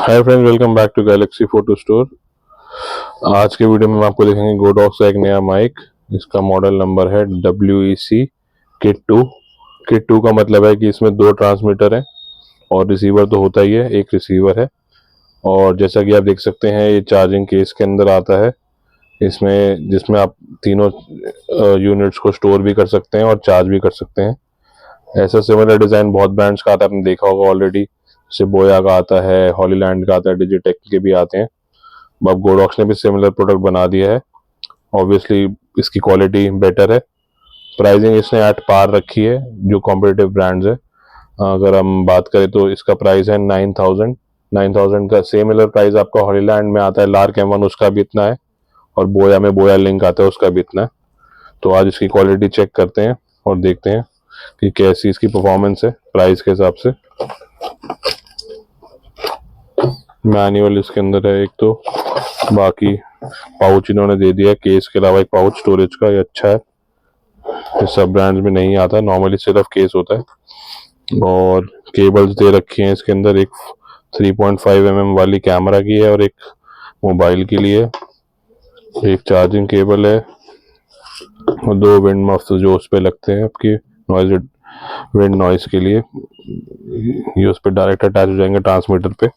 Hi friends, welcome back to Galaxy Photo Store. आज के video में हम आपको दिखाएंगे गोडॉक्स का एक नया माइक। इसका मॉडल नंबर है WEC किट 2। किट 2 का मतलब है कि इसमें 2 ट्रांसमीटर है और रिसीवर तो होता ही है, एक रिसीवर है। और जैसा कि आप देख सकते हैं, ये चार्जिंग केस के अंदर आता है इसमें, जिसमें आप तीनों यूनिट्स को स्टोर भी कर सकते हैं और चार्ज भी कर सकते हैं। ऐसा सिमिलर डिज़ाइन बहुत ब्रांड्स का आता है, आपने देखा होगा ऑलरेडी। जैसे बोया का आता है, हॉलीलैंड का आता है, डिजिटेक के भी आते हैं। अब गोडॉक्स ने भी सिमिलर प्रोडक्ट बना दिया है। ऑब्वियसली इसकी क्वालिटी बेटर है। प्राइसिंग इसने एट पार रखी है जो कॉम्पिटिटिव ब्रांड्स है। अगर हम बात करें तो इसका प्राइस है 9000। 9000 का सिमिलर प्राइस आपका हॉलीलैंड में आता है, लार्क M1 उसका भी इतना है, और बोया में बोया लिंक आता है उसका भी इतना है। तो आज इसकी क्वालिटी चेक करते हैं और देखते हैं कि कैसी इसकी परफॉर्मेंस है प्राइस के हिसाब से। मैनुअल इसके अंदर है एक, तो बाकी पाउच इन्होंने दे दिया है, केस के अलावा एक पाउच स्टोरेज का, ये अच्छा है। ये सब ब्रांड्स में नहीं आता, नॉर्मली सिर्फ केस होता है। और केबल्स दे रखी हैं इसके अंदर, एक 3.5 mm वाली कैमरा की है और एक मोबाइल के लिए, एक चार्जिंग केबल है और 2 विंड मफ्स जो उस पे लगते हैं आपकी नॉइज, विंड नॉइज के लिए। ये उस पर डायरेक्ट अटैच हो जाएंगे ट्रांसमीटर पे।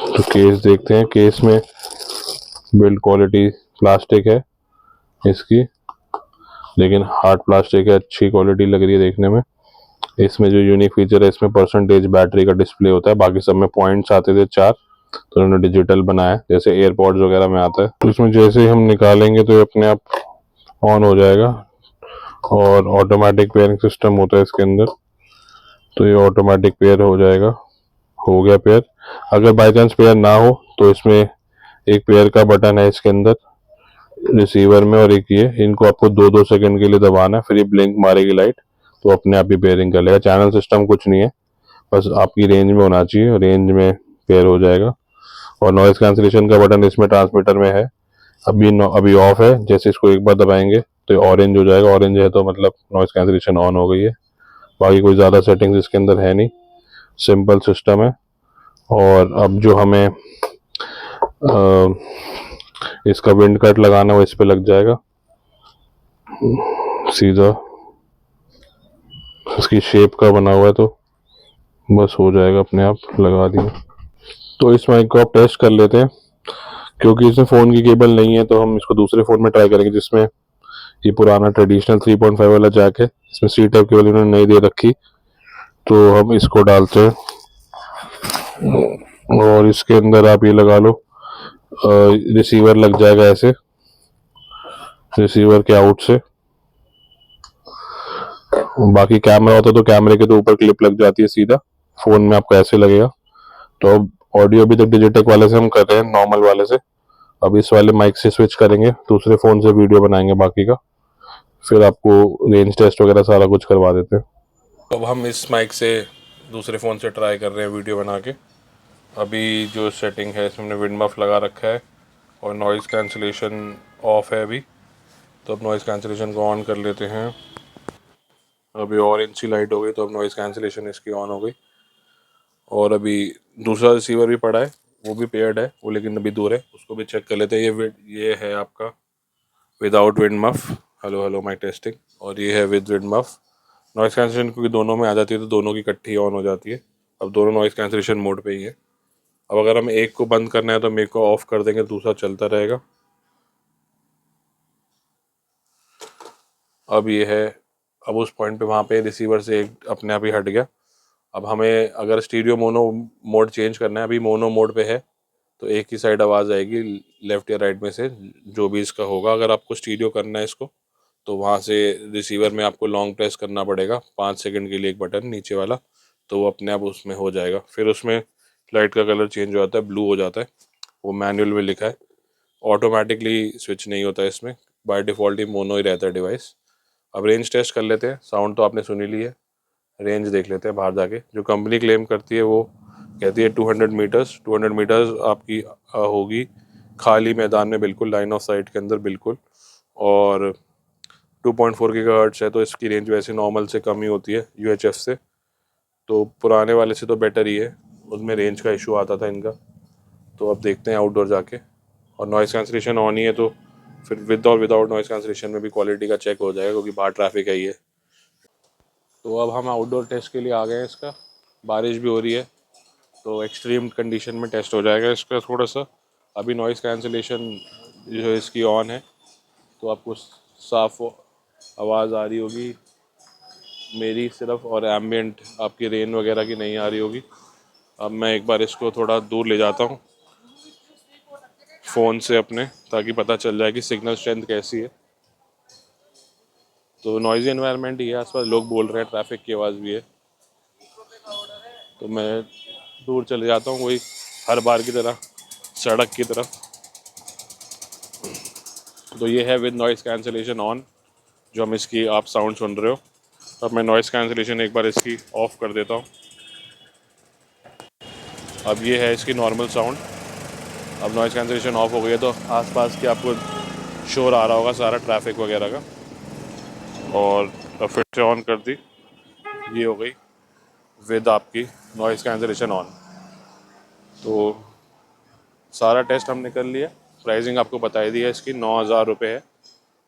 तो केस देखते हैं। केस में बिल्ड क्वालिटी प्लास्टिक है इसकी, लेकिन हार्ड प्लास्टिक है, अच्छी क्वालिटी लग रही है देखने में। इसमें जो यूनिक फीचर है, इसमें परसेंटेज बैटरी का डिस्प्ले होता है। बाकी सब में पॉइंट्स आते थे 4, तो उन्होंने डिजिटल बनाया जैसे एयरपॉड्स वगैरह में आता है। तो इसमें जैसे ही हम निकालेंगे तो ये अपने आप ऑन हो जाएगा, और ऑटोमेटिक पेयरिंग सिस्टम होता है इसके अंदर, तो ये ऑटोमेटिक पेयर हो जाएगा। हो गया पेयर। अगर बाई चांस पेयर ना हो तो इसमें एक पेयर का बटन है इसके अंदर रिसीवर में, और एक ये, इनको आपको 2-2 सेकंड के लिए दबाना है, फिर ये ब्लिंक मारेगी लाइट, तो अपने आप ही पेयरिंग कर लेगा। चैनल सिस्टम कुछ नहीं है, बस आपकी रेंज में होना चाहिए, रेंज में पेयर हो जाएगा। और नॉइज कैंसिलेशन का बटन इसमें ट्रांसमीटर में है, अभी ऑफ है। जैसे इसको एक बार दबाएंगे तो ऑरेंज हो जाएगा, ऑरेंज है तो मतलब नॉइज कैंसिलेशन ऑन हो गई है। बाकी कोई ज़्यादा सेटिंग्स इसके अंदर है नहीं, सिंपल सिस्टम है। और अब जो हमें इसका विंड कट लगाना वो इस पे लग जाएगा सीधा, इसकी शेप का बना हुआ है, तो बस हो जाएगा अपने आप, लगा दिया। तो इस माइक को आप टेस्ट कर लेते हैं। क्योंकि इसमें फ़ोन की केबल नहीं है तो हम इसको दूसरे फ़ोन में ट्राई करेंगे, जिसमें ये पुराना ट्रेडिशनल 3.5 वाला जैक है। इसमें सी टाइप केबल इन्होंने नहीं दे रखी, तो हम इसको डालते हैं और इसके अंदर आप ये लगा लो, रिसीवर लग जाएगा ऐसे, रिसीवर के आउट से। बाकी कैमरा होता तो कैमरे के तो ऊपर क्लिप लग जाती है सीधा, फोन में आपको ऐसे लगेगा। तो अब ऑडियो अभी तक डिजिटेक वाले से हम कर रहे हैं, नॉर्मल वाले से। अब इस वाले माइक से स्विच करेंगे, दूसरे फोन से वीडियो बनाएंगे बाकी का, फिर आपको रेंज टेस्ट वगैरह सारा कुछ करवा देते हैं। अब हम इस माइक से दूसरे फ़ोन से ट्राई कर रहे हैं वीडियो बना के। अभी जो सेटिंग है इसमें हमने विंड मफ लगा रखा है और नॉइज़ कैंसिलेशन ऑफ है अभी, तो अब नॉइज़ कैंसिलेशन को ऑन कर लेते हैं। अभी ऑरेंज सी लाइट हो गई, तो अब नॉइज़ कैंसिलेशन इसकी ऑन हो गई। और अभी दूसरा रिसीवर भी पड़ा है, वो भी पेयर्ड है वो, लेकिन अभी दूर है, उसको भी चेक कर लेते हैं। ये है आपका without wind muff, hello hello mic testing, और ये है with wind muff. Noise cancellation क्योंकि दोनों में आ जाती है तो दोनों की इकट्ठी ऑन हो जाती है। अब दोनों नॉइज़ कैंसिलेशन मोड पे ही है। अब अगर हम एक को बंद करना है तो हम एक को ऑफ कर देंगे, दूसरा चलता रहेगा। अब ये है, अब उस पॉइंट पे वहाँ पे रिसीवर से एक अपने आप ही हट गया। अब हमें अगर स्टीरियो मोनो मोड चेंज करना है, अभी मोनो मोड पे है, तो एक ही साइड आवाज़ आएगी लेफ़्ट या राइट में से, जो भी इसका होगा। अगर आपको स्टीरियो करना है इसको, तो वहाँ से रिसीवर में आपको लॉन्ग प्रेस करना पड़ेगा 5 सेकंड के लिए, एक बटन नीचे वाला, तो वो अपने आप उसमें हो जाएगा। फिर उसमें लाइट का कलर चेंज हो जाता है, ब्लू हो जाता है, वो मैनुअल में लिखा है। ऑटोमेटिकली स्विच नहीं होता है इसमें, बाय डिफ़ॉल्ट ही मोनो ही रहता है डिवाइस। अब रेंज टेस्ट कर लेते हैं। साउंड तो आपने सुनी ली है, रेंज देख लेते हैं बाहर जाके। जो कंपनी क्लेम करती है वो कहती है 200 मीटर्स। 200 मीटर्स आपकी होगी खाली मैदान में, बिल्कुल लाइन ऑफ साइट के अंदर बिल्कुल। और 2.4 गीगाहर्ट्ज़ है, तो इसकी रेंज वैसे नॉर्मल से कम ही होती है UHF से, तो पुराने वाले से तो बेटर ही है। उसमें रेंज का इशू आता था इनका। तो अब देखते हैं आउटडोर जाके। और नॉइज़ कैंसिलेशन ऑन ही है, तो फिर विद और विदाउट नॉइज़ कैंसिलेशन में भी क्वालिटी का चेक हो जाएगा, क्योंकि बाहर ट्रैफिक है ये। तो अब हम आउटडोर टेस्ट के लिए आ गए हैं इसका। बारिश भी हो रही है तो एक्सट्रीम कंडीशन में टेस्ट हो जाएगा इसका थोड़ा सा। अभी नॉइज़ कैंसिलेशन जो इसकी ऑन है, तो आपको साफ आवाज़ आ रही होगी मेरी सिर्फ, और एम्बियंट आपकी रेन वगैरह की नहीं आ रही होगी। अब मैं एक बार इसको थोड़ा दूर ले जाता हूँ फ़ोन से अपने, ताकि पता चल जाए कि सिग्नल स्ट्रेंथ कैसी है। तो नॉइज़ी एनवायरनमेंट ही है आसपास, लोग बोल रहे हैं, ट्रैफिक की आवाज़ भी है। तो मैं दूर चले जाता हूँ वही हर बार की तरह, सड़क की तरफ। तो ये है विद नॉइज़ कैंसिलेशन ऑन, जो हम इसकी आप साउंड सुन रहे हो। अब मैं नॉइज़ कैंसिलेशन एक बार इसकी ऑफ़ कर देता हूँ। अब ये है इसकी नॉर्मल साउंड। अब नॉइज़ कैंसिलेशन ऑफ हो गई है, तो आसपास की आपको शोर आ रहा होगा सारा ट्रैफिक वगैरह का। और अब फिर से ऑन कर दी, ये हो गई विद आपकी नॉइज़ कैंसिलेशन ऑन। तो सारा टेस्ट हमने कर लिया। प्राइसिंग आपको बता ही दी है इसकी, 9,000 रुपये है,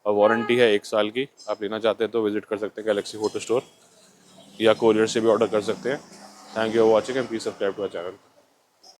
और वारंटी है 1 साल की। आप लेना चाहते हैं तो विज़िट कर सकते हैं गैलेक्सी फ़ोटो स्टोर, या कोरियर से भी ऑर्डर कर सकते हैं। Thank you for watching and please subscribe to our channel.